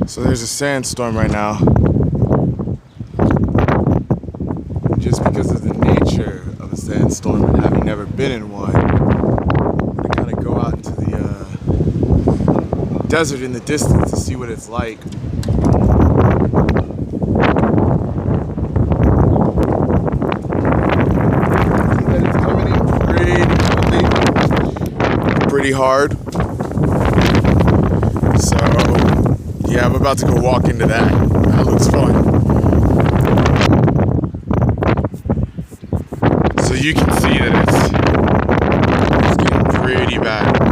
So there's a sandstorm right now. Just because of the nature of a sandstorm and having never been in one, I gotta go out into the desert in the distance to see what it's like. It's coming in pretty hard. So yeah, I'm about to go walk into that. That looks fun. So you can see that it's getting pretty bad.